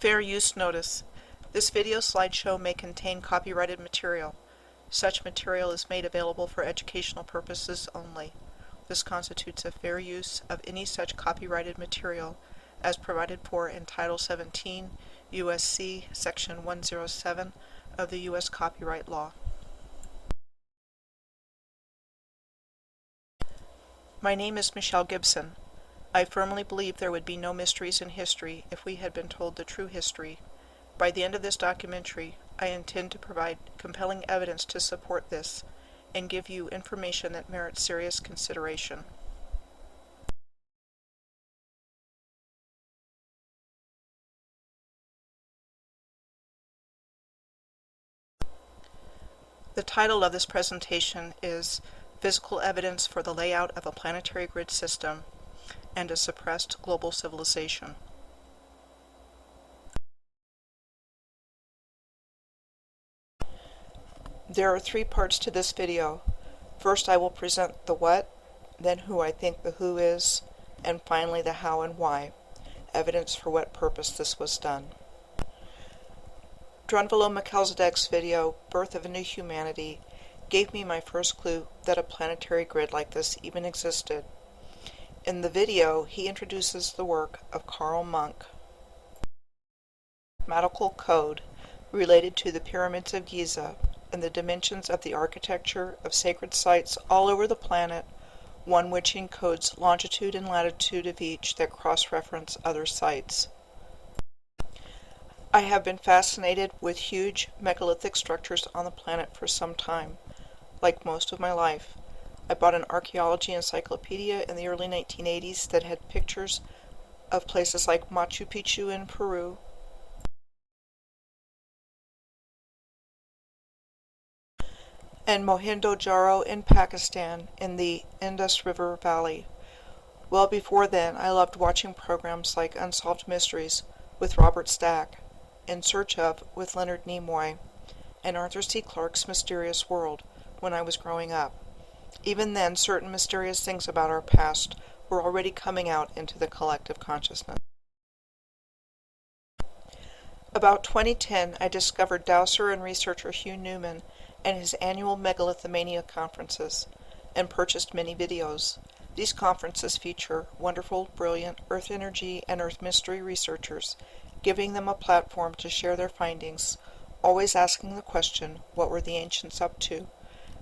Fair use notice. This video slideshow may contain copyrighted material. Such material is made available for educational purposes only. This constitutes a fair use of any such copyrighted material as provided for in Title 17 U.S.C. Section 107 of the U.S. Copyright Law. My name is Michelle Gibson. I firmly believe there would be no mysteries in history if we had been told the true history. By the end of this documentary, I intend to provide compelling evidence to support this and give you information that merits serious consideration. The title of this presentation is Physical Evidence for the Layout of a Planetary Grid System and a Suppressed Global Civilization. There are three parts to this video. First, I will present the what, then who I think the who is, and finally the how and why, evidence for what purpose this was done. Drunvalo Melchizedek's video, Birth of a New Humanity, gave me my first clue that a planetary grid like this even existed. In the video, he introduces the work of Carl Monk, mathematical code related to the pyramids of Giza and the dimensions of the architecture of sacred sites all over the planet, one which encodes longitude and latitude of each that cross-reference other sites. I have been fascinated with huge megalithic structures on the planet for some time. Like most of my life, I bought an archaeology encyclopedia in the early 1980s that had pictures of places like Machu Picchu in Peru, and Mohenjo-Daro in Pakistan in the Indus River Valley. Well before then, I loved watching programs like Unsolved Mysteries with Robert Stack, In Search of with Leonard Nimoy, and Arthur C. Clarke's Mysterious World when I was growing up. Even then, certain mysterious things about our past were already coming out into the collective consciousness. About 2010, I discovered dowser and researcher Hugh Newman and his annual Megalithomania conferences, and purchased many videos. These conferences feature wonderful, brilliant Earth energy and Earth mystery researchers, giving them a platform to share their findings, always asking the question, what were the ancients up to?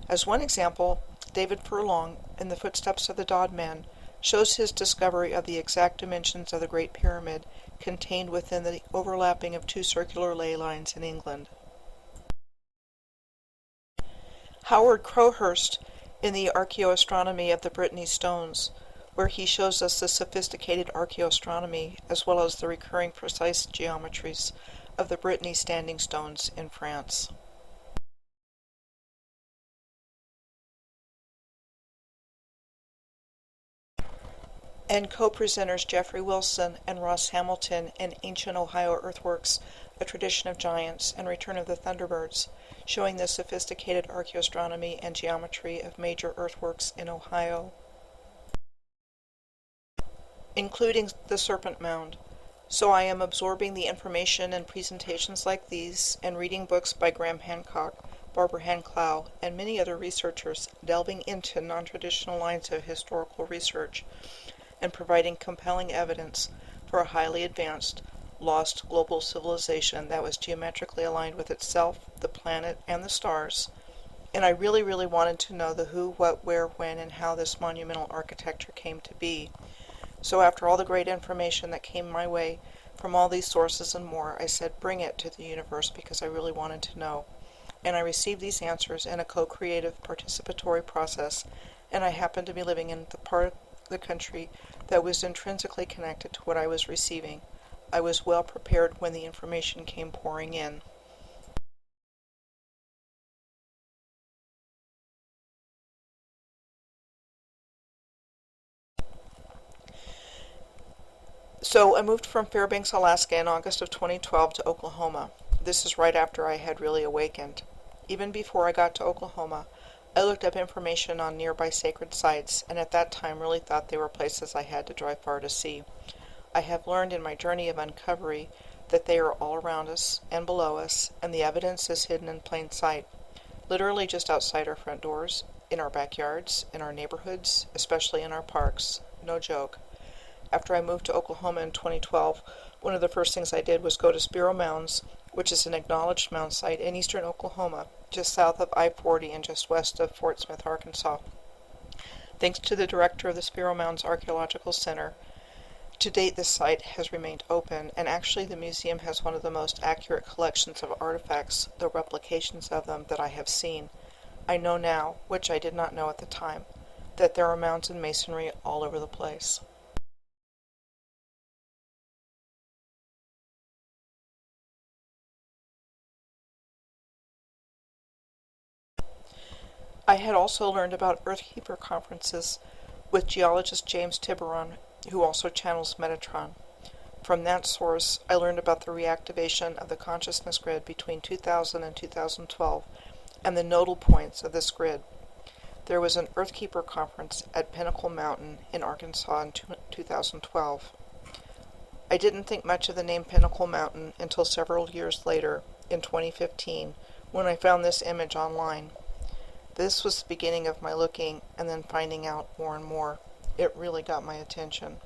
As one example, David Furlong, in the Footsteps of the Dod Man, shows his discovery of the exact dimensions of the Great Pyramid contained within the overlapping of two circular ley lines in England. Howard Crowhurst, in the Archaeoastronomy of the Brittany Stones, where he shows us the sophisticated archaeoastronomy as well as the recurring precise geometries of the Brittany standing stones in France. And co-presenters Jeffrey Wilson and Ross Hamilton in Ancient Ohio Earthworks, A Tradition of Giants, and Return of the Thunderbirds, showing the sophisticated archaeoastronomy and geometry of major earthworks in Ohio, including the Serpent Mound. So I am absorbing the information and presentations like these and reading books by Graham Hancock, Barbara Hanclau, and many other researchers delving into non-traditional lines of historical research and providing compelling evidence for a highly advanced, lost global civilization that was geometrically aligned with itself, the planet, and the stars. And I really wanted to know the who, what, where, when, and how this monumental architecture came to be. So after all the great information that came my way from all these sources and more, I said bring it to the universe because I really wanted to know. And I received these answers in a co-creative participatory process, and I happened to be living in the part of the country that was intrinsically connected to what I was receiving. I was well prepared when the information came pouring in. So I moved from Fairbanks, Alaska in August of 2012 to Oklahoma. This is right after I had really awakened. Even before I got to Oklahoma, I looked up information on nearby sacred sites, and at that time really thought they were places I had to drive far to see. I have learned in my journey of uncovery that they are all around us and below us, and the evidence is hidden in plain sight, literally just outside our front doors, in our backyards, in our neighborhoods, especially in our parks. No joke. After I moved to Oklahoma in 2012, one of the first things I did was go to Spiro Mounds, which is an acknowledged mound site in eastern Oklahoma, just south of I-40 and just west of Fort Smith, Arkansas. Thanks to the director of the Spiro Mounds Archaeological Center, to date this site has remained open, and actually the museum has one of the most accurate collections of artifacts, though replications of them, that I have seen. I know now, which I did not know at the time, that there are mounds and masonry all over the place. I had also learned about Earthkeeper conferences with geologist James Tiburon, who also channels Metatron. From that source, I learned about the reactivation of the consciousness grid between 2000 and 2012, and the nodal points of this grid. There was an Earthkeeper conference at Pinnacle Mountain in Arkansas in 2012. I didn't think much of the name Pinnacle Mountain until several years later, in 2015, when I found this image online. This was the beginning of my looking and then finding out more and more. It really got my attention.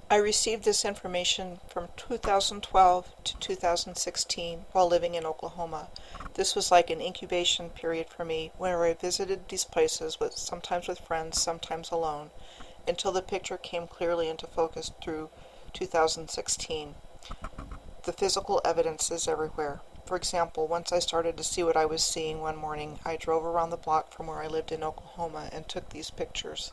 I received this information from 2012 to 2016 while living in Oklahoma. This was like an incubation period for me where I visited these places sometimes with friends, sometimes alone, until the picture came clearly into focus through 2016. The physical evidence is everywhere. For example, once I started to see what I was seeing one morning, I drove around the block from where I lived in Oklahoma and took these pictures.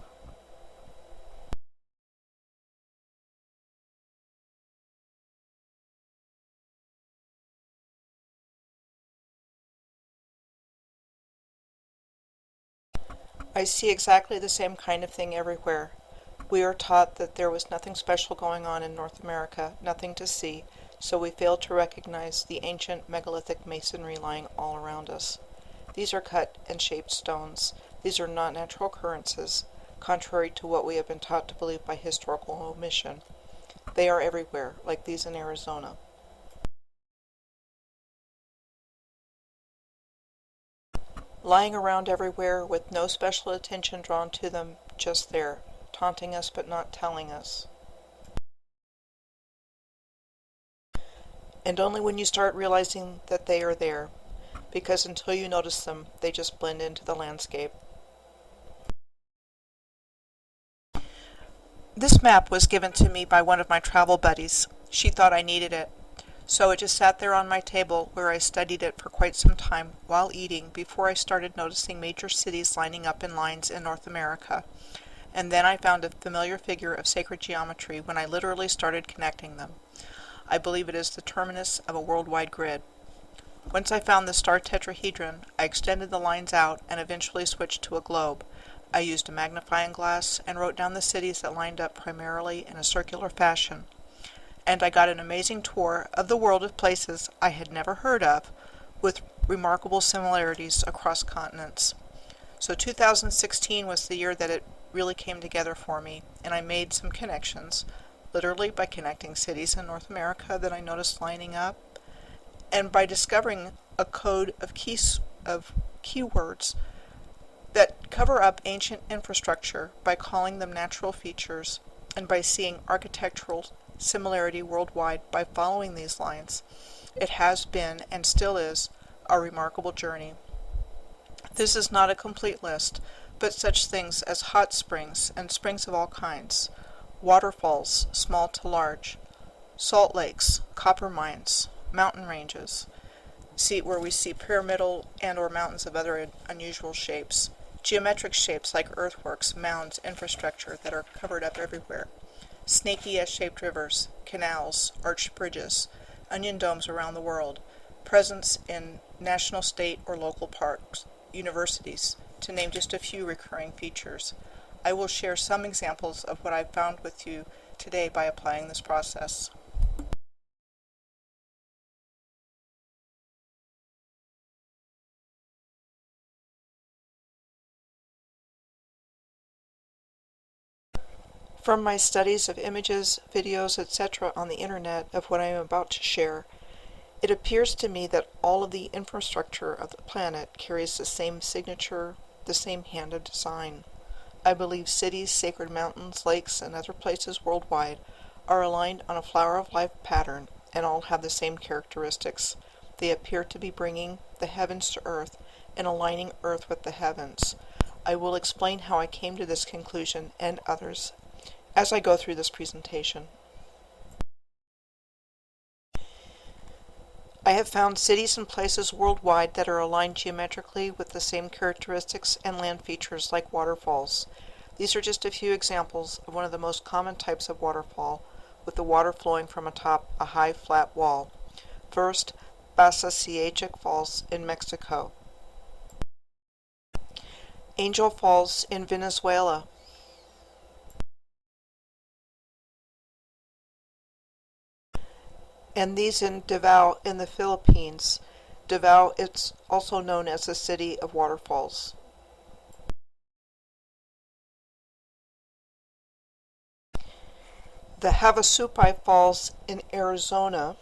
I see exactly the same kind of thing everywhere. We are taught that there was nothing special going on in North America, nothing to see, so we fail to recognize the ancient megalithic masonry lying all around us. These are cut and shaped stones. These are not natural occurrences, contrary to what we have been taught to believe by historical omission. They are everywhere, like these in Arizona. Lying around everywhere with no special attention drawn to them, just there, taunting us but not telling us. And only when you start realizing that they are there, because until you notice them, they just blend into the landscape. This map was given to me by one of my travel buddies. She thought I needed it. So it just sat there on my table where I studied it for quite some time while eating before I started noticing major cities lining up in lines in North America. And then I found a familiar figure of sacred geometry when I literally started connecting them. I believe it is the terminus of a worldwide grid. Once I found the star tetrahedron, I extended the lines out and eventually switched to a globe. I used a magnifying glass and wrote down the cities that lined up primarily in a circular fashion. And I got an amazing tour of the world of places I had never heard of, with remarkable similarities across continents. So 2016 was the year that it really came together for me, and I made some connections, literally by connecting cities in North America that I noticed lining up, and by discovering a code of keywords that cover up ancient infrastructure by calling them natural features, and by seeing architectural similarity worldwide by following these lines. It has been, and still is, a remarkable journey. This is not a complete list, but such things as hot springs and springs of all kinds, waterfalls, small to large, salt lakes, copper mines, mountain ranges, where we see pyramidal and or mountains of other unusual shapes, geometric shapes like earthworks, mounds, infrastructure that are covered up everywhere, snaky S-shaped rivers, canals, arched bridges, onion domes around the world, presence in national, state, or local parks, universities, to name just a few recurring features. I will share some examples of what I've found with you today by applying this process. From my studies of images, videos, etc. on the internet of what I am about to share, it appears to me that all of the infrastructure of the planet carries the same signature, the same hand of design. I believe cities, sacred mountains, lakes, and other places worldwide are aligned on a flower of life pattern and all have the same characteristics. They appear to be bringing the heavens to earth and aligning earth with the heavens. I will explain how I came to this conclusion and others as I go through this presentation. I have found cities and places worldwide that are aligned geometrically with the same characteristics and land features like waterfalls. These are just a few examples of one of the most common types of waterfall, with the water flowing from atop a high flat wall. First, Basasiagic Falls in Mexico. Angel Falls in Venezuela. And these in Davao in the Philippines. Davao is also known as the City of Waterfalls. The Havasupai Falls in Arizona.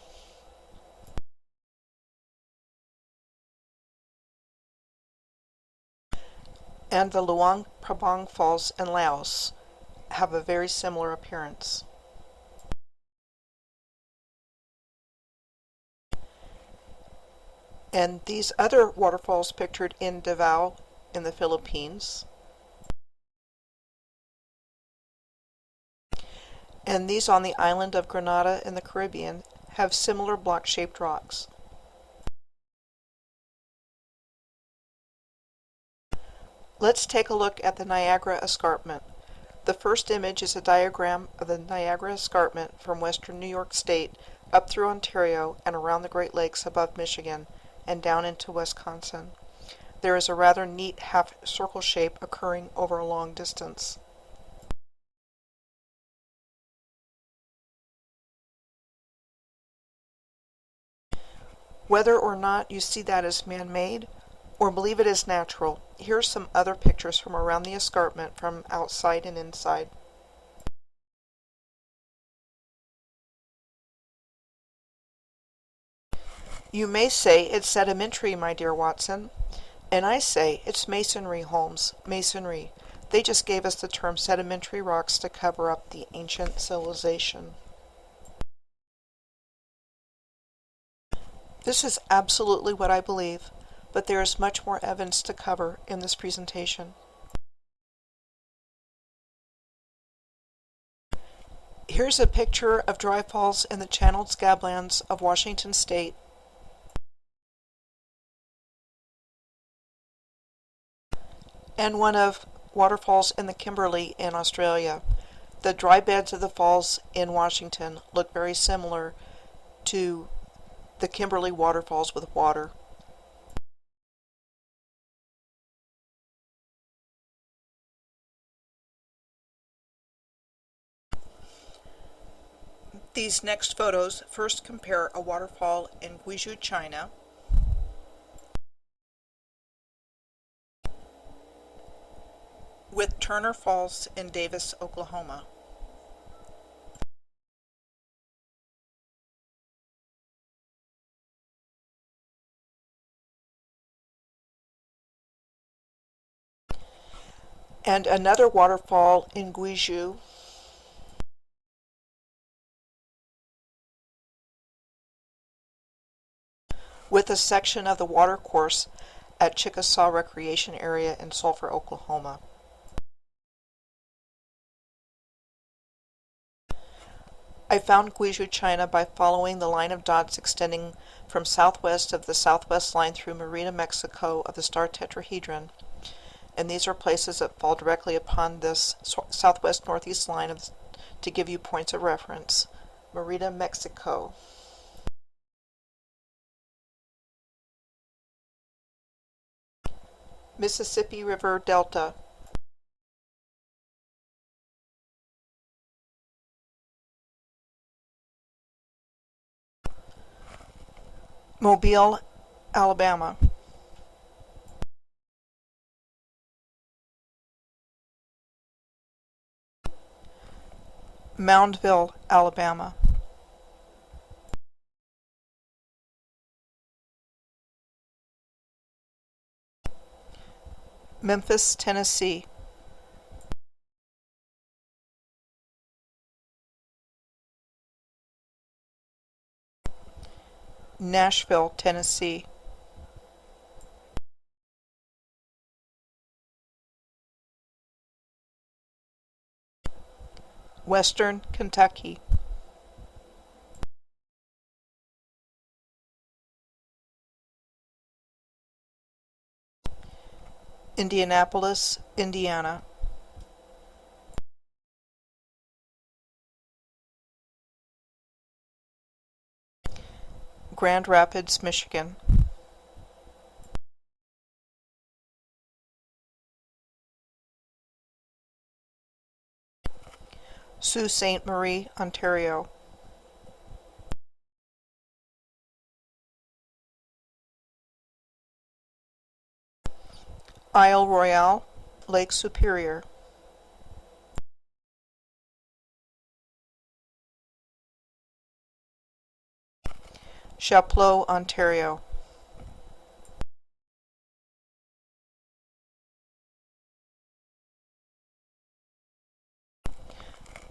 And the Luang Prabang Falls in Laos have a very similar appearance. And these other waterfalls pictured in Davao in the Philippines. And these on the island of Grenada in the Caribbean have similar block-shaped rocks. Let's take a look at the Niagara Escarpment. The first image is a diagram of the Niagara Escarpment from western New York State up through Ontario and around the Great Lakes above Michigan and down into Wisconsin. There is a rather neat half-circle shape occurring over a long distance. Whether or not you see that as man-made or believe it is natural, here are some other pictures from around the escarpment from outside and inside. You may say it's sedimentary, my dear Watson, and I say it's masonry, Holmes, masonry. They just gave us the term sedimentary rocks to cover up the ancient civilization. This is absolutely what I believe, but there is much more evidence to cover in this presentation. Here's a picture of dry falls in the channeled scablands of Washington State. And one of waterfalls in the Kimberley in Australia. The dry beds of the falls in Washington look very similar to the Kimberley waterfalls with water. These next photos first compare a waterfall in Guizhou, China, with Turner Falls in Davis, Oklahoma. And another waterfall in Guizhou, with a section of the watercourse at Chickasaw Recreation Area in Sulphur, Oklahoma. I found Guizhou, China by following the line of dots extending from southwest of the southwest line through Merida, Mexico of the star tetrahedron, and these are places that fall directly upon this southwest northeast line to give you points of reference. Merida, Mexico. Mississippi River Delta. Mobile, Alabama. Moundville, Alabama. Memphis, Tennessee. Nashville, Tennessee. Western Kentucky. Indianapolis, Indiana. Grand Rapids, Michigan. Sault Ste. Marie, Ontario. Isle Royale, Lake Superior. Chapleau, Ontario.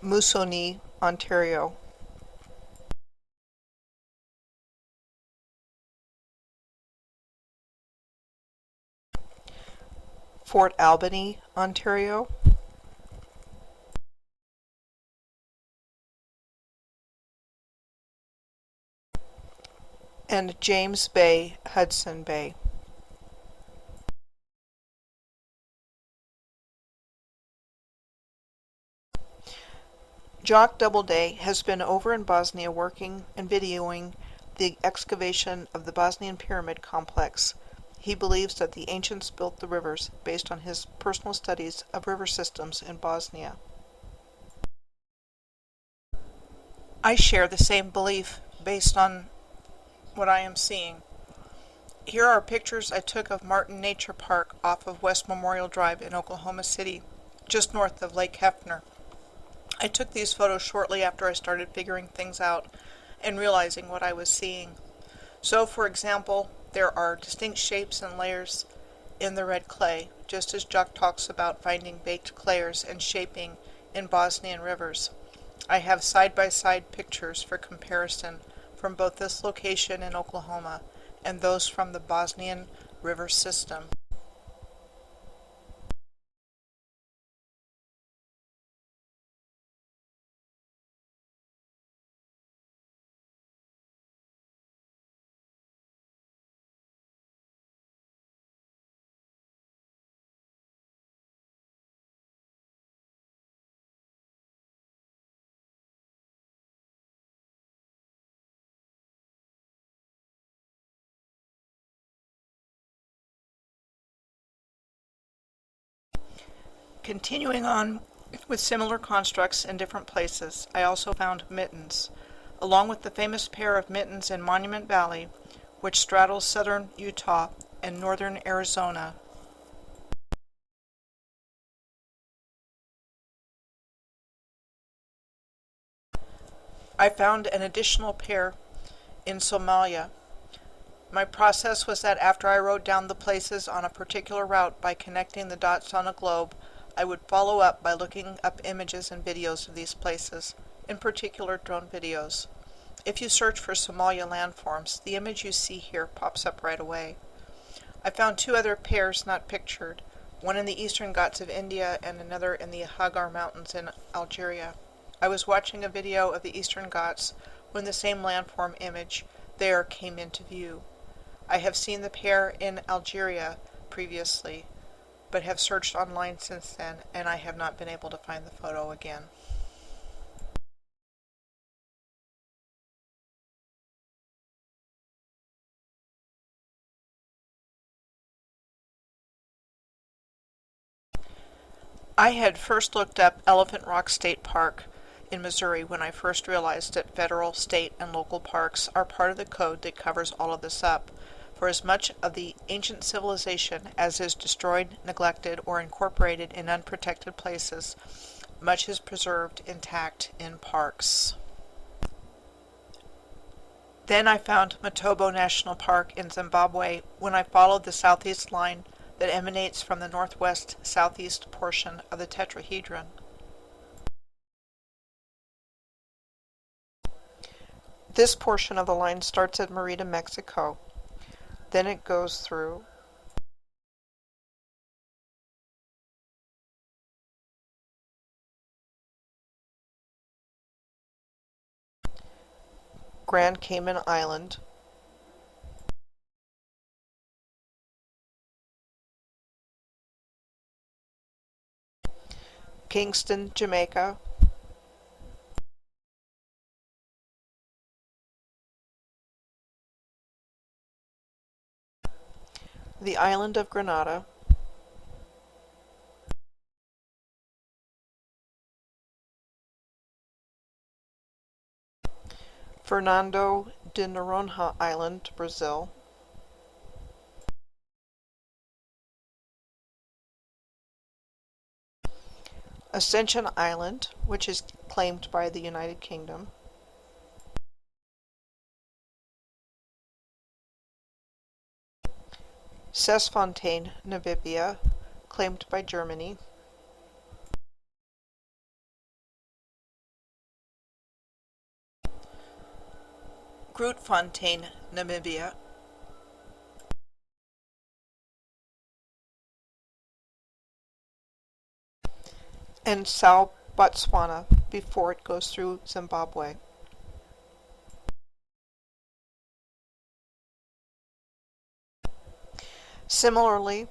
Moosonee, Ontario. Fort Albany, Ontario. And James Bay, Hudson Bay. Jock Doubleday has been over in Bosnia working and videoing the excavation of the Bosnian pyramid complex. He believes that the ancients built the rivers based on his personal studies of river systems in Bosnia. I share the same belief based on what I am seeing. Here are pictures I took of Martin Nature Park off of West Memorial Drive in Oklahoma City, just north of Lake Hefner. I took these photos shortly after I started figuring things out and realizing what I was seeing. So, for example, there are distinct shapes and layers in the red clay, just as Jock talks about finding baked clayers and shaping in Bosnian rivers. I have side-by-side pictures for comparison from both this location in Oklahoma and those from the Bosnian river system. Continuing on with similar constructs in different places, I also found mittens, along with the famous pair of mittens in Monument Valley, which straddles southern Utah and northern Arizona. I found an additional pair in Somalia. My process was that after I wrote down the places on a particular route by connecting the dots on a globe, I would follow up by looking up images and videos of these places, in particular drone videos. If you search for Somalia landforms, the image you see here pops up right away. I found two other pairs not pictured, one in the eastern Ghats of India and another in the Hagar Mountains in Algeria. I was watching a video of the eastern Ghats when the same landform image there came into view. I have seen the pair in Algeria previously, but have searched online since then, and I have not been able to find the photo again. I had first looked up Elephant Rock State Park in Missouri when I first realized that federal, state, and local parks are part of the code that covers all of this up. For as much of the ancient civilization as is destroyed, neglected, or incorporated in unprotected places, Much is preserved intact in parks. Then I found Matobo National Park in Zimbabwe when I followed the southeast line that emanates from the northwest-southeast portion of the tetrahedron. This portion of the line starts at Merida, Mexico. Then it goes through Grand Cayman Island, Kingston, Jamaica, the island of Grenada, Fernando de Noronha Island, Brazil, Ascension Island, which is claimed by the United Kingdom, Sesfontein, Namibia, claimed by Germany, Grootfontein, Namibia, and Sao, Botswana, before it goes through Zimbabwe. Similarly,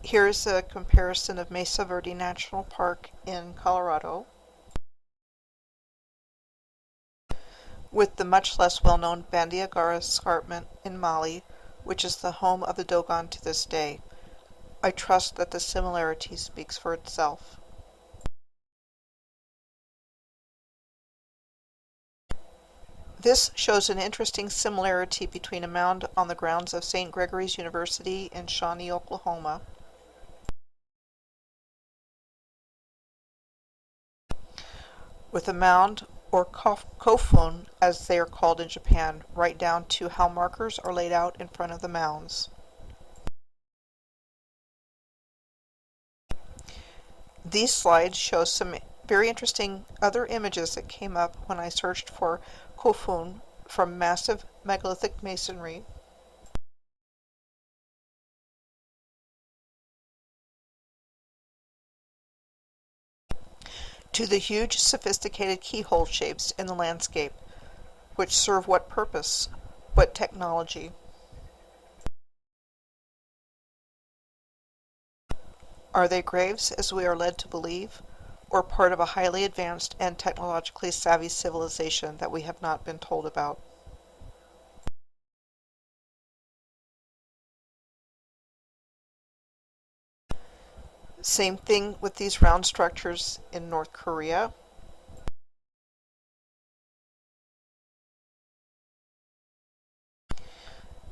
here's a comparison of Mesa Verde National Park in Colorado with the much less well-known Niagara Escarpment in Mali, which is the home of the Dogon to this day. I trust that the similarity speaks for itself. This shows an interesting similarity between a mound on the grounds of St. Gregory's University in Shawnee, Oklahoma, with a mound, or kofun as they are called in Japan, right down to how markers are laid out in front of the mounds. These slides show some very interesting other images that came up when I searched for kofun from massive megalithic masonry, to the huge sophisticated keyhole shapes in the landscape, which serve what purpose, what technology. Are they graves, as we are led to believe, or part of a highly advanced and technologically savvy civilization that we have not been told about? Same thing with these round structures in North Korea,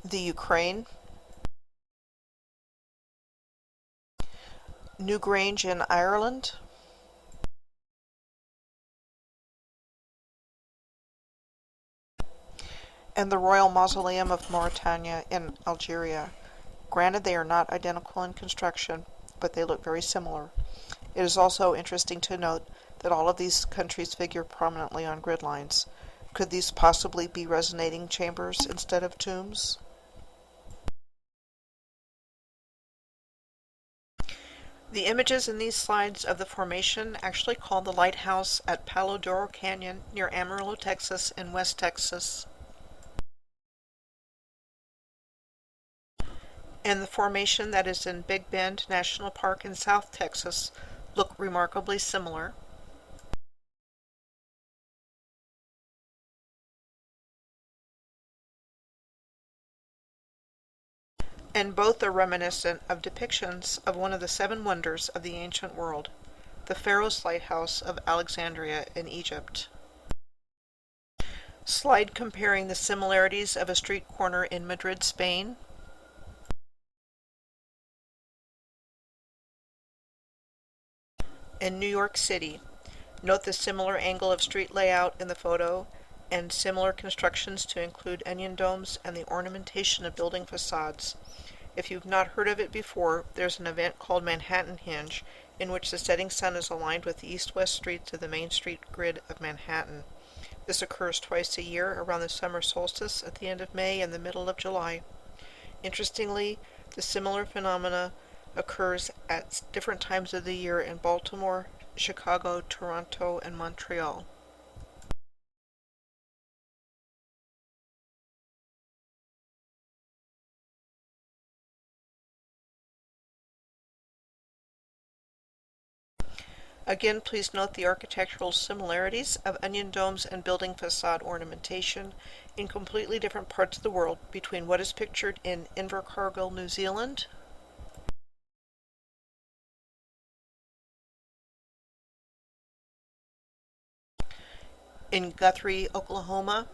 the Ukraine, Newgrange in Ireland, and the Royal Mausoleum of Mauritania in Algeria. Granted, they are not identical in construction, but they look very similar. It is also interesting to note that all of these countries figure prominently on grid lines. Could these possibly be resonating chambers instead of tombs? The images in these slides of the formation actually called the Lighthouse at Palo Duro Canyon near Amarillo, Texas in West Texas, and the formation that is in Big Bend National Park in South Texas look remarkably similar. And both are reminiscent of depictions of one of the seven wonders of the ancient world, the Pharaoh's Lighthouse of Alexandria in Egypt. Slide comparing the similarities of a street corner in Madrid, Spain, In New York City, note the similar angle of street layout in the photo and similar constructions to include onion domes and the ornamentation of building facades. If you've not heard of it before, there's an event called Manhattan Hinge, in which the setting sun is aligned with the east-west streets of the main street grid of Manhattan. This occurs twice a year, around the summer solstice at the end of May and the middle of July. Interestingly, the similar phenomena occurs at different times of the year in Baltimore, Chicago, Toronto, and Montreal. Again, please note the architectural similarities of onion domes and building facade ornamentation in completely different parts of the world between what is pictured in Invercargill, New Zealand, in Guthrie, Oklahoma,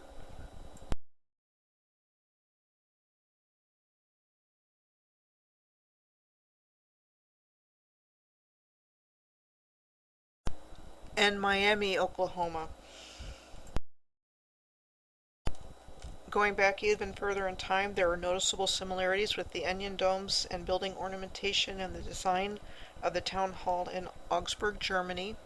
and Miami, Oklahoma. Going back even further in time, there are noticeable similarities with the onion domes and building ornamentation and the design of the town hall in Augsburg, Germany,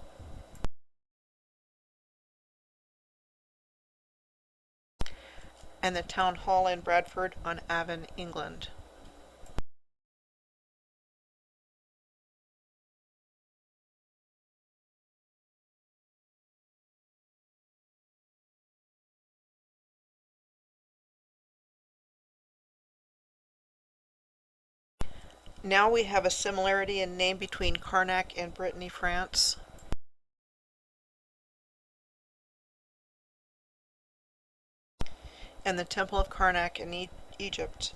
and the town hall in Bradford on Avon, England. Now we have a similarity in name between Karnak and Brittany, France. And the Temple of Karnak in Egypt.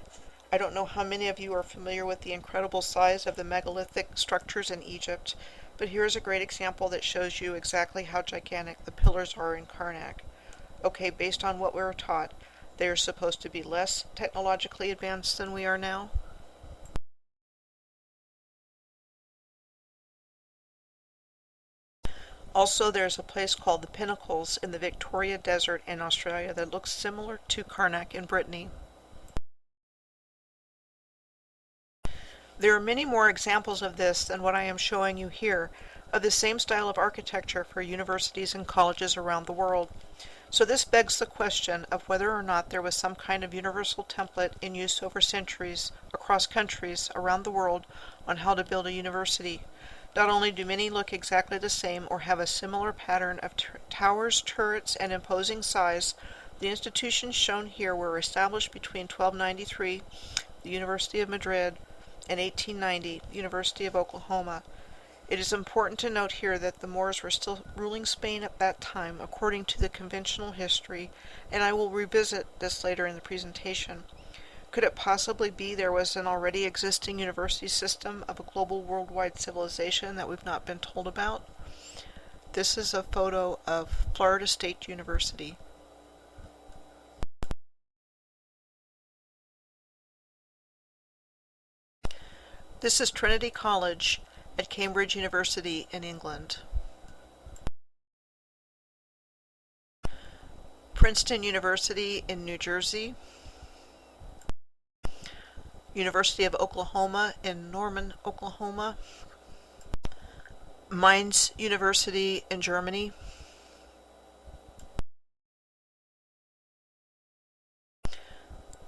I don't know how many of you are familiar with the incredible size of the megalithic structures in Egypt, but here's a great example that shows you exactly how gigantic the pillars are in Karnak. Okay, based on what we were taught, they are supposed to be less technologically advanced than we are now. Also, there's a place called the Pinnacles in the Victoria Desert in Australia that looks similar to Karnak in Brittany. There are many more examples of this than what I am showing you here, of the same style of architecture for universities and colleges around the world. So this begs the question of whether or not there was some kind of universal template in use over centuries across countries around the world on how to build a university. Not only do many look exactly the same or have a similar pattern of towers, turrets, and imposing size, the institutions shown here were established between 1293, the University of Madrid, and 1890, the University of Oklahoma. It is important to note here that the Moors were still ruling Spain at that time, according to the conventional history, and I will revisit this later in the presentation. Could it possibly be there was an already existing university system of a global worldwide civilization that we've not been told about? This is a photo of Florida State University. This is Trinity College at Cambridge University in England. Princeton University in New Jersey. University of Oklahoma in Norman, Oklahoma. Mainz University in Germany.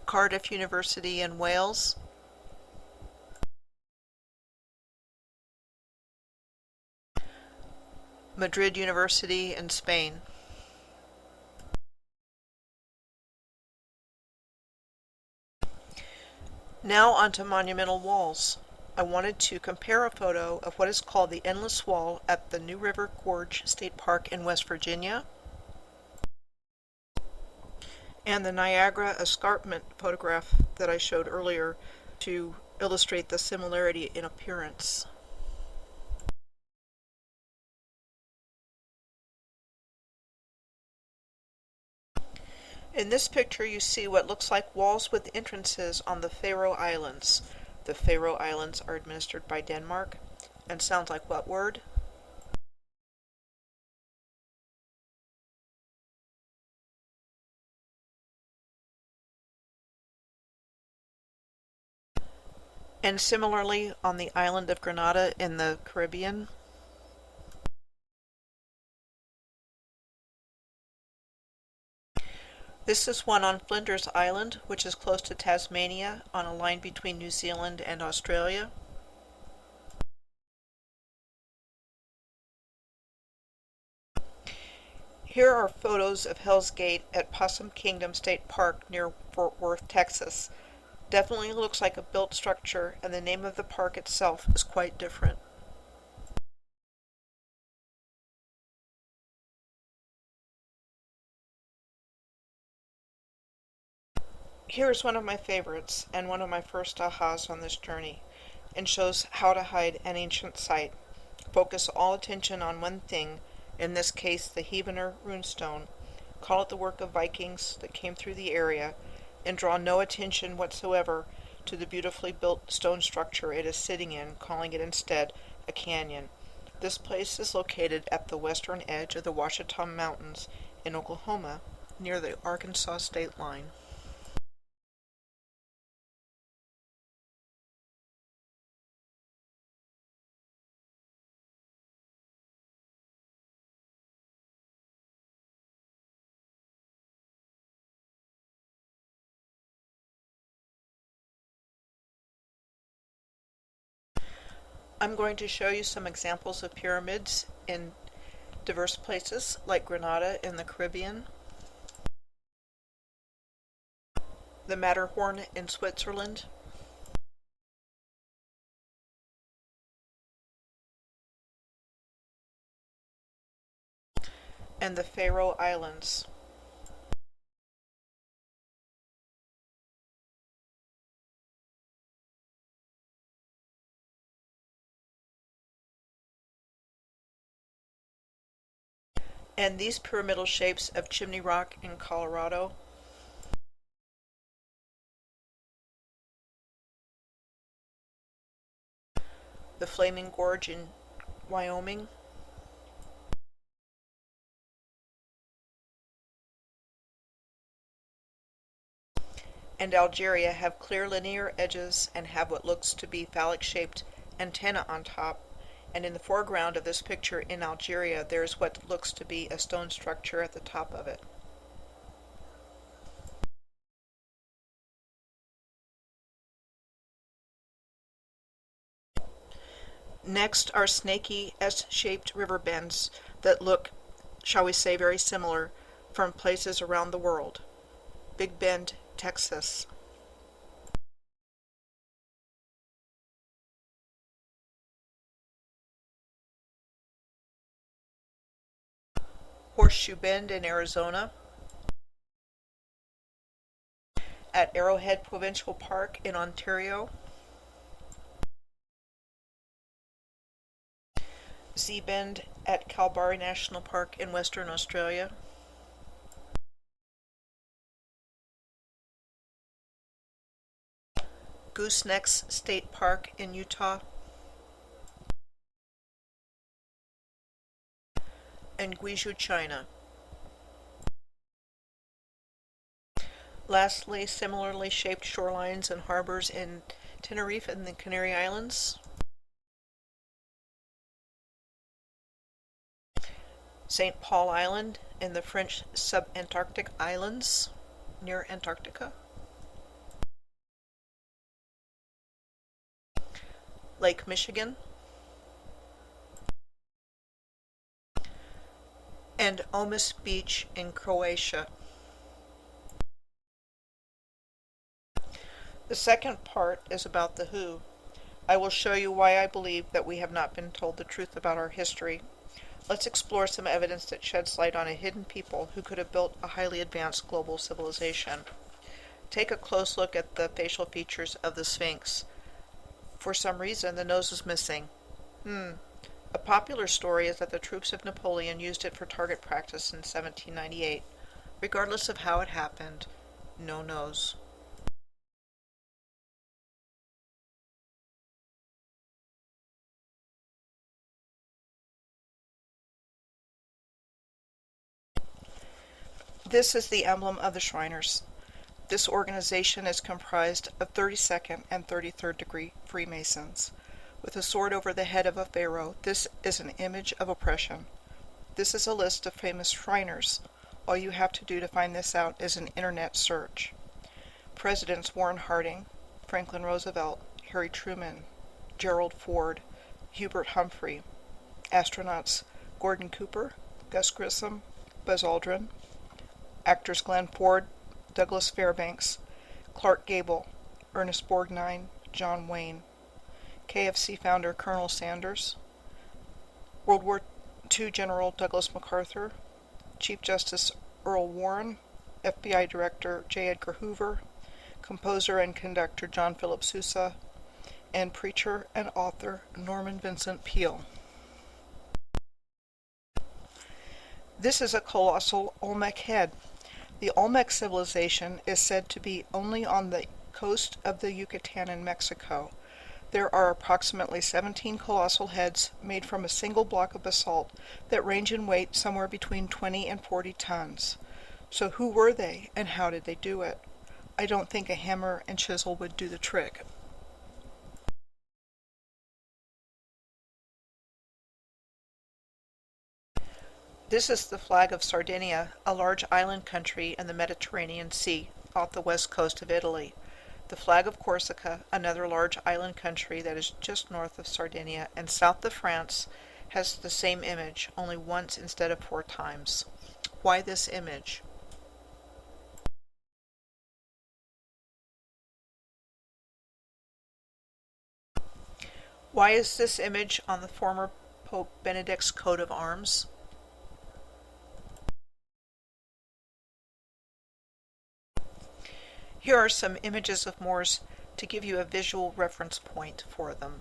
Cardiff University in Wales. Madrid University in Spain. Now onto Monumental Walls. I wanted to compare a photo of what is called the Endless Wall at the New River Gorge State Park in West Virginia and the Niagara Escarpment photograph that I showed earlier to illustrate the similarity in appearance. In this picture you see what looks like walls with entrances on the Faroe Islands. The Faroe Islands are administered by Denmark. And sounds like what word? And similarly on the island of Grenada in the Caribbean. This is one on Flinders Island, which is close to Tasmania, on a line between New Zealand and Australia. Here are photos of Hell's Gate at Possum Kingdom State Park near Fort Worth, Texas. Definitely looks like a built structure, and the name of the park itself is quite different. Here's one of my favorites, and one of my first ahas on this journey, and shows how to hide an ancient site. Focus all attention on one thing, in this case the Heavener runestone. Call it the work of Vikings that came through the area, and draw no attention whatsoever to the beautifully built stone structure it is sitting in, calling it instead a canyon. This place is located at the western edge of the Washita Mountains in Oklahoma, near the Arkansas state line. I'm going to show you some examples of pyramids in diverse places like Grenada in the Caribbean, the Matterhorn in Switzerland, and the Faroe Islands. And these pyramidal shapes of Chimney Rock in Colorado, the Flaming Gorge in Wyoming, and Algeria have clear linear edges and have what looks to be phallic-shaped antenna on top, and in the foreground of this picture in Algeria there is what looks to be a stone structure at the top of it. Next are snaky S-shaped river bends that look, shall we say, very similar from places around the world. Big Bend, Texas. Horseshoe Bend in Arizona. At Arrowhead Provincial Park in Ontario. Z-Bend at Kalbarri National Park in Western Australia. Goosenecks State Park in Utah. And Guizhou, China. Lastly, similarly shaped shorelines and harbors in Tenerife and the Canary Islands. St. Paul Island in the French subantarctic islands near Antarctica. Lake Michigan. And Omis Beach in Croatia. The second part is about the who. I will show you why I believe that we have not been told the truth about our history. Let's explore some evidence that sheds light on a hidden people who could have built a highly advanced global civilization. Take a close look at the facial features of the Sphinx. For some reason, the nose is missing. A popular story is that the troops of Napoleon used it for target practice in 1798. Regardless of how it happened, no nose. This is the emblem of the Shriners. This organization is comprised of 32nd and 33rd degree Freemasons. With a sword over the head of a pharaoh, this is an image of oppression. This is a list of famous Shriners. All you have to do to find this out is an internet search. Presidents Warren Harding, Franklin Roosevelt, Harry Truman, Gerald Ford, Hubert Humphrey. Astronauts Gordon Cooper, Gus Grissom, Buzz Aldrin. Actors Glenn Ford, Douglas Fairbanks, Clark Gable, Ernest Borgnine, John Wayne. KFC founder Colonel Sanders. World War II General Douglas MacArthur. Chief Justice Earl Warren. FBI Director J. Edgar Hoover. Composer and conductor John Philip Sousa. And preacher and author Norman Vincent Peale. This is a colossal Olmec head. The Olmec civilization is said to be only on the coast of the Yucatan in Mexico. There are approximately 17 colossal heads made from a single block of basalt that range in weight somewhere between 20 and 40 tons. So who were they, and how did they do it? I don't think a hammer and chisel would do the trick. This is the flag of Sardinia, a large island country in the Mediterranean Sea, off the west coast of Italy. The flag of Corsica, another large island country that is just north of Sardinia and south of France, has the same image, only once instead of 4 times. Why this image? Why is this image on the former Pope Benedict's coat of arms? Here are some images of Moors to give you a visual reference point for them.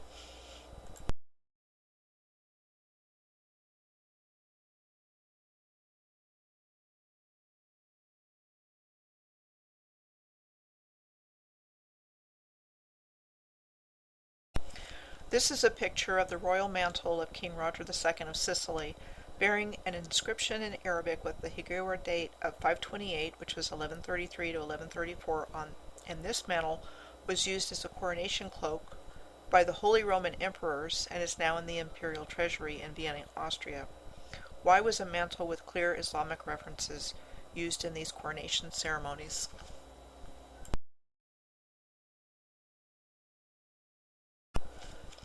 This is a picture of the royal mantle of King Roger II of Sicily, bearing an inscription in Arabic with the Higuera date of 528, which was 1133 to 1134 and this mantle was used as a coronation cloak by the Holy Roman Emperors and is now in the Imperial Treasury in Vienna, Austria. Why was a mantle with clear Islamic references used in these coronation ceremonies?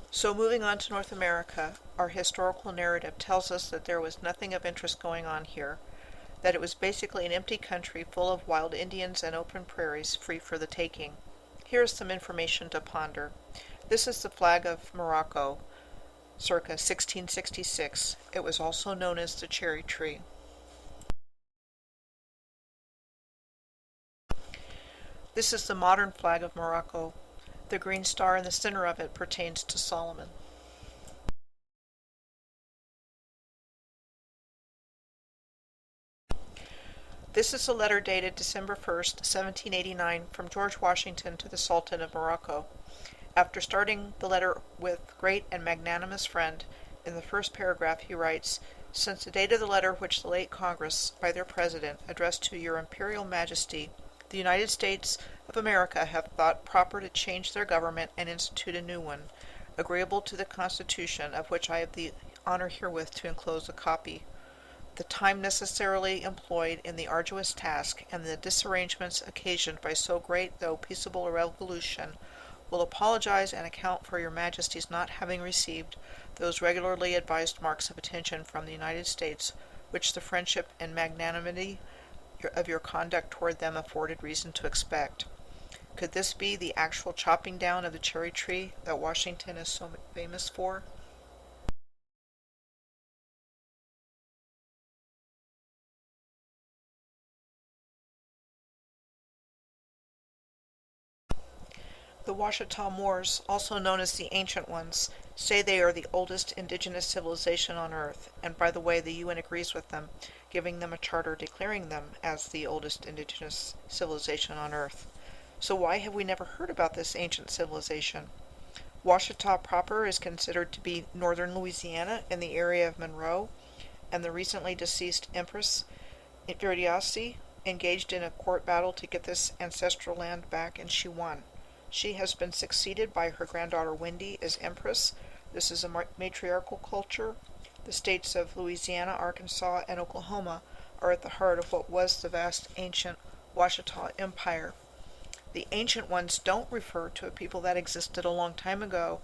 So moving on to North America, our historical narrative tells us that there was nothing of interest going on here, that it was basically an empty country full of wild Indians and open prairies free for the taking. Here is some information to ponder. This is the flag of Morocco, circa 1666. It was also known as the cherry tree. This is the modern flag of Morocco. The green star in the center of it pertains to Solomon. This is a letter dated December 1st, 1789, from George Washington to the Sultan of Morocco. After starting the letter with "great and magnanimous friend," in the first paragraph he writes, "Since the date of the letter which the late Congress, by their President, addressed to your Imperial Majesty, the United States of America have thought proper to change their government and institute a new one, agreeable to the Constitution, of which I have the honor herewith to enclose a copy. The time necessarily employed in the arduous task, and the disarrangements occasioned by so great though peaceable a revolution, will apologize and account for your Majesty's not having received those regularly advised marks of attention from the United States, which the friendship and magnanimity of your conduct toward them afforded reason to expect." Could this be the actual chopping down of the cherry tree that Washington is so famous for? The Washita Moors, also known as the Ancient Ones, say they are the oldest indigenous civilization on Earth, and by the way, the UN agrees with them, giving them a charter declaring them as the oldest indigenous civilization on Earth. So why have we never heard about this ancient civilization? Washita proper is considered to be northern Louisiana in the area of Monroe, and the recently deceased Empress Viridiasi engaged in a court battle to get this ancestral land back, and she won. She has been succeeded by her granddaughter Wendy as empress. This is a matriarchal culture. The states of Louisiana, Arkansas, and Oklahoma are at the heart of what was the vast ancient Washita Empire. The ancient ones don't refer to a people that existed a long time ago.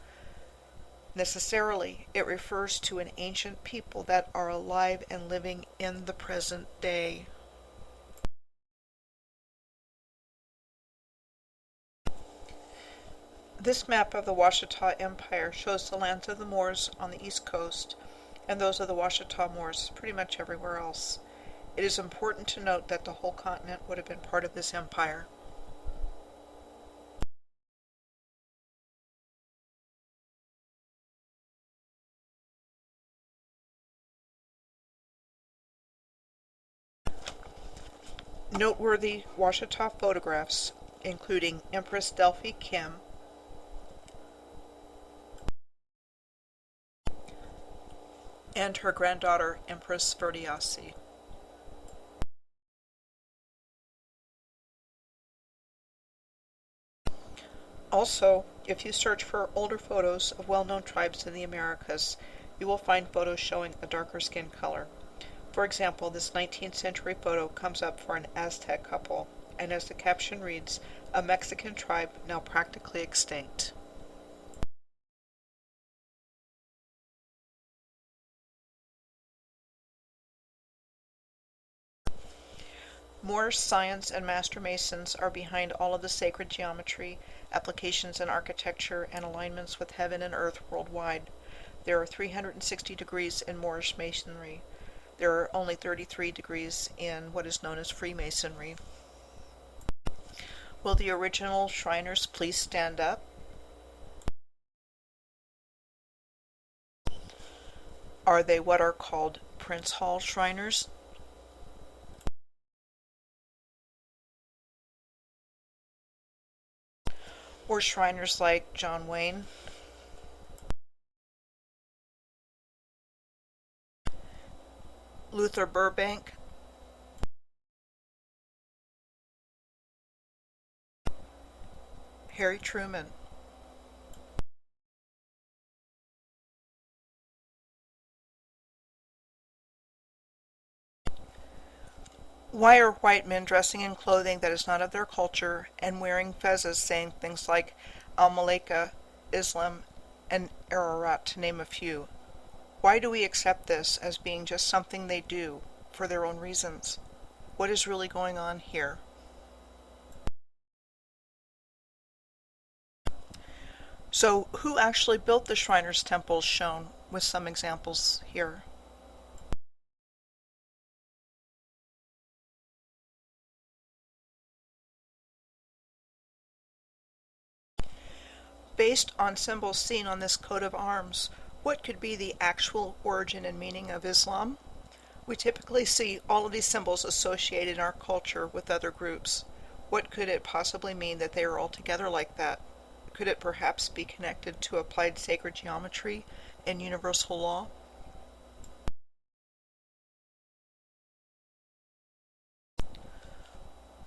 Necessarily, it refers to an ancient people that are alive and living in the present day. This map of the Washita Empire shows the lands of the Moors on the east coast and those of the Washita Moors pretty much everywhere else. It is important to note that the whole continent would have been part of this empire. Noteworthy Washita photographs, including Empress Delphi Kim, and her granddaughter Empress Verdiasi. Also, if you search for older photos of well-known tribes in the Americas, you will find photos showing a darker skin color. For example, this 19th century photo comes up for an Aztec couple, and as the caption reads, a Mexican tribe now practically extinct. Moorish science and master masons are behind all of the sacred geometry, applications in architecture, and alignments with heaven and earth worldwide. There are 360 degrees in Moorish masonry. There are only 33 degrees in what is known as Freemasonry. Will the original Shriners please stand up? Are they what are called Prince Hall Shriners? Or Shriners like John Wayne? Luther Burbank? Harry Truman? Why are white men dressing in clothing that is not of their culture and wearing fezzes saying things like Al-Malika, Islam, and Ararat, to name a few? Why do we accept this as being just something they do for their own reasons? What is really going on here? So, who actually built the Shriners' temples shown with some examples here? Based on symbols seen on this coat of arms, what could be the actual origin and meaning of Islam? We typically see all of these symbols associated in our culture with other groups. What could it possibly mean that they are all together like that? Could it perhaps be connected to applied sacred geometry and universal law?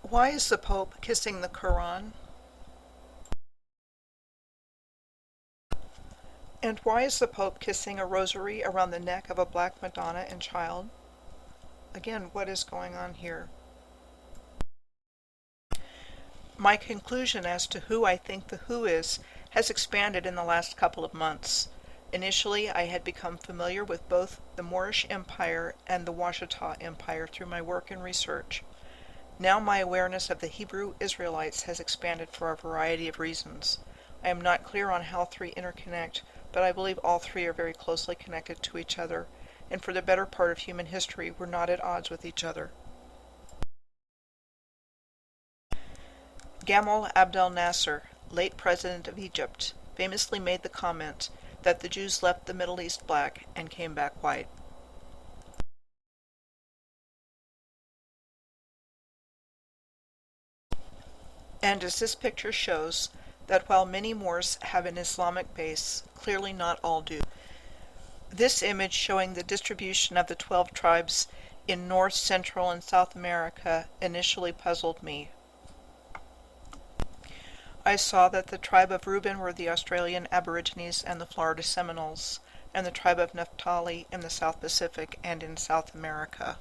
Why is the Pope kissing the Quran? And why is the Pope kissing a rosary around the neck of a black Madonna and child? Again, what is going on here? My conclusion as to who I think the Who is has expanded in the last couple of months. Initially, I had become familiar with both the Moorish Empire and the Washita Empire through my work and research. Now my awareness of the Hebrew Israelites has expanded for a variety of reasons. I am not clear on how three interconnect, but I believe all three are very closely connected to each other, and for the better part of human history were not at odds with each other. Gamal Abdel Nasser, late president of Egypt, famously made the comment that the Jews left the Middle East black and came back white. And as this picture shows, that while many Moors have an Islamic base, clearly not all do. This image showing the distribution of the 12 tribes in North, Central, and South America initially puzzled me. I saw that the tribe of Reuben were the Australian Aborigines and the Florida Seminoles, and the tribe of Naphtali in the South Pacific and in South America.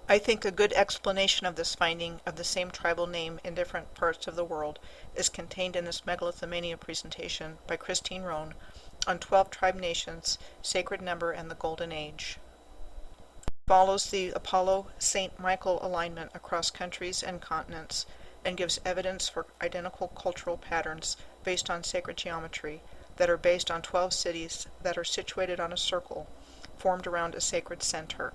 I think a good explanation of this finding of the same tribal name in different parts of the world is contained in this Megalith Amania presentation by Christine Rohn on 12 Tribe Nations, Sacred Number, and the Golden Age. Follows the Apollo-St. Michael alignment across countries and continents and gives evidence for identical cultural patterns based on sacred geometry that are based on 12 cities that are situated on a circle formed around a sacred center.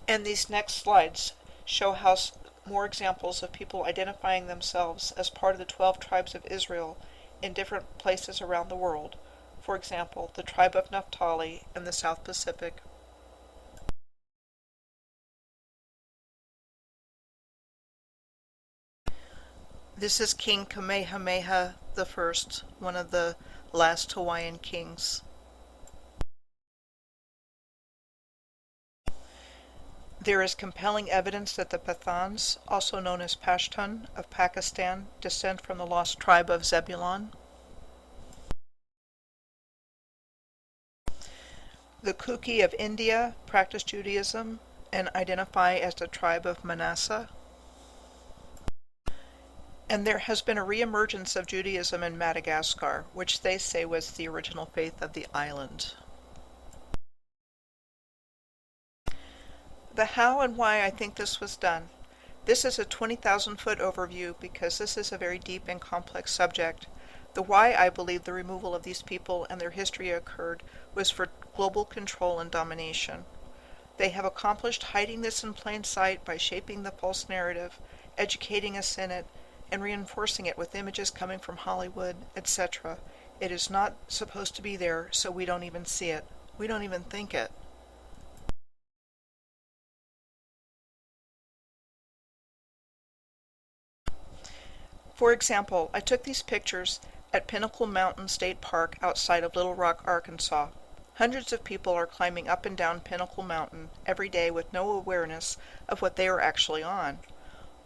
And these next slides show how more examples of people identifying themselves as part of the 12 tribes of Israel in different places around the world. For example, the tribe of Naphtali in the South Pacific. This is King Kamehameha I, one of the last Hawaiian kings. There is compelling evidence that the Pathans, also known as Pashtun of Pakistan, descend from the lost tribe of Zebulon. The Kuki of India practice Judaism and identify as the tribe of Manasseh. And there has been a reemergence of Judaism in Madagascar, which they say was the original faith of the island. The how and why I think this was done. This is a 20,000-foot overview because this is a very deep and complex subject. The why I believe the removal of these people and their history occurred was for global control and domination. They have accomplished hiding this in plain sight by shaping the false narrative, educating us in it, and reinforcing it with images coming from Hollywood, etc. It is not supposed to be there, so we don't even see it. We don't even think it. For example, I took these pictures at Pinnacle Mountain State Park outside of Little Rock, Arkansas. Hundreds of people are climbing up and down Pinnacle Mountain every day with no awareness of what they are actually on.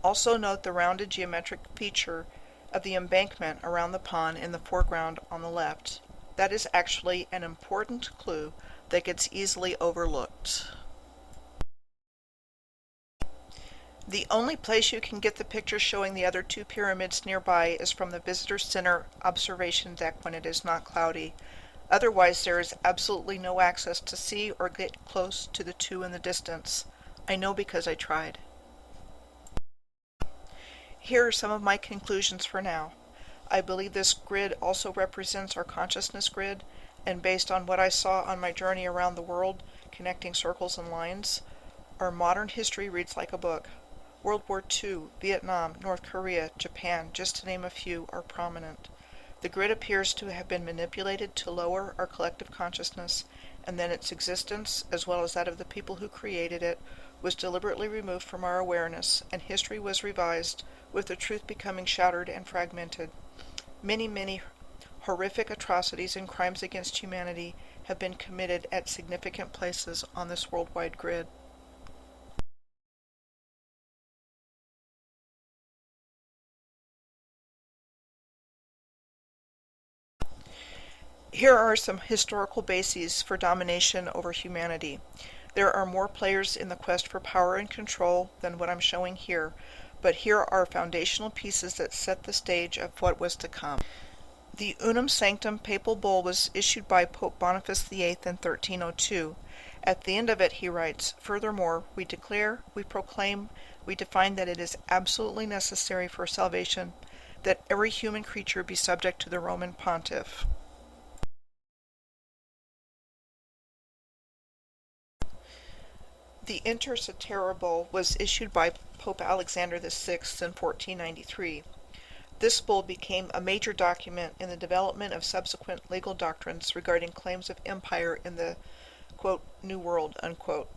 Also note the rounded geometric feature of the embankment around the pond in the foreground on the left. That is actually an important clue that gets easily overlooked. The only place you can get the picture showing the other two pyramids nearby is from the Visitor Center observation deck when it is not cloudy. Otherwise, there is absolutely no access to see or get close to the two in the distance. I know because I tried. Here are some of my conclusions for now. I believe this grid also represents our consciousness grid, and based on what I saw on my journey around the world, connecting circles and lines, our modern history reads like a book. World War II, Vietnam, North Korea, Japan, just to name a few, are prominent. The grid appears to have been manipulated to lower our collective consciousness, and then its existence, as well as that of the people who created it, was deliberately removed from our awareness, and history was revised, with the truth becoming shattered and fragmented. Many horrific atrocities and crimes against humanity have been committed at significant places on this worldwide grid. Here are some historical bases for domination over humanity. There are more players in the quest for power and control than what I'm showing here, but here are foundational pieces that set the stage of what was to come. The Unum Sanctum papal bull was issued by Pope Boniface VIII in 1302, At the end of it, he writes, "Furthermore, we declare, we proclaim, we define that it is absolutely necessary for salvation that every human creature be subject to the Roman pontiff." The Intercetera Bull was issued by Pope Alexander VI in 1493. This bull became a major document in the development of subsequent legal doctrines regarding claims of empire in the, quote, New World, unquote.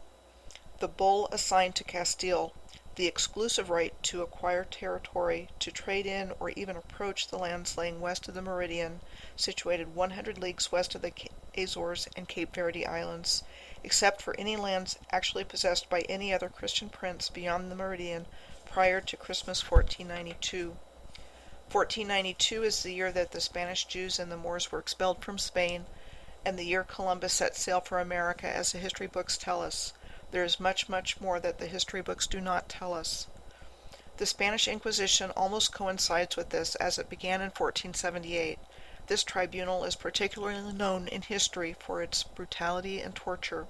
The bull assigned to Castile the exclusive right to acquire territory, to trade in, or even approach the lands lying west of the meridian, situated 100 leagues west of the Azores and Cape Verde Islands, except for any lands actually possessed by any other Christian prince beyond the meridian prior to Christmas 1492. 1492 is the year that the Spanish Jews and the Moors were expelled from Spain, and the year Columbus set sail for America, as the history books tell us. There is much, much more that the history books do not tell us. The Spanish Inquisition almost coincides with this, as it began in 1478. This tribunal is particularly known in history for its brutality and torture.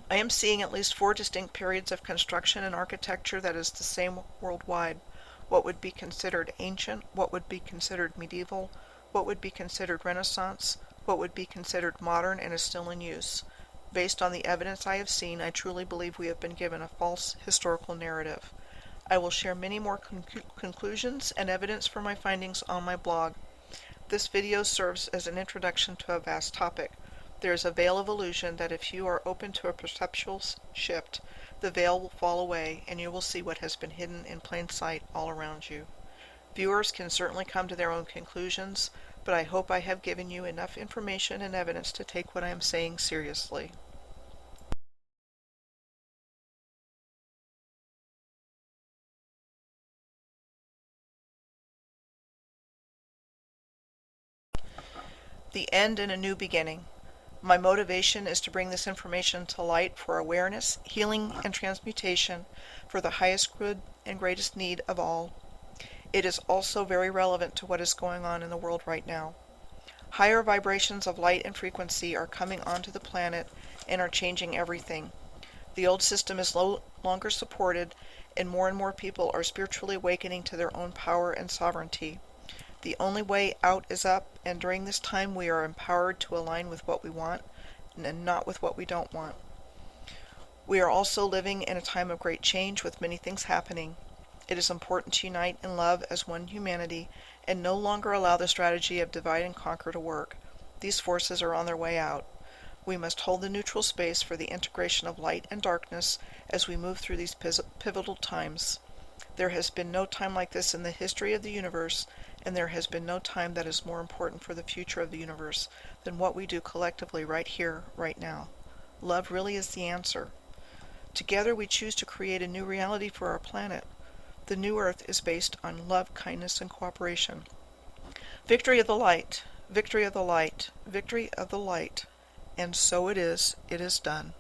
I am seeing at least 4 distinct periods of construction and architecture that is the same worldwide. What would be considered ancient, what would be considered medieval, what would be considered Renaissance, what would be considered modern and is still in use. Based on the evidence I have seen, I truly believe we have been given a false historical narrative. I will share many more conclusions and evidence for my findings on my blog. This video serves as an introduction to a vast topic. There is a veil of illusion that if you are open to a perceptual shift, the veil will fall away and you will see what has been hidden in plain sight all around you. Viewers can certainly come to their own conclusions, but I hope I have given you enough information and evidence to take what I am saying seriously. The end and a new beginning. My motivation is to bring this information to light for awareness, healing, and transmutation for the highest good and greatest need of all. It is also very relevant to what is going on in the world right now. Higher vibrations of light and frequency are coming onto the planet and are changing everything. The old system is no longer supported, and more people are spiritually awakening to their own power and sovereignty. The only way out is up, and during this time we are empowered to align with what we want and not with what we don't want. We are also living in a time of great change with many things happening. It is important to unite in love as one humanity and no longer allow the strategy of divide and conquer to work. These forces are on their way out. We must hold the neutral space for the integration of light and darkness as we move through these pivotal times. There has been no time like this in the history of the universe, and there has been no time that is more important for the future of the universe than what we do collectively right here, right now. Love really is the answer. Together we choose to create a new reality for our planet. The new Earth is based on love, kindness, and cooperation. Victory of the light, victory of the light, victory of the light. And so it is done.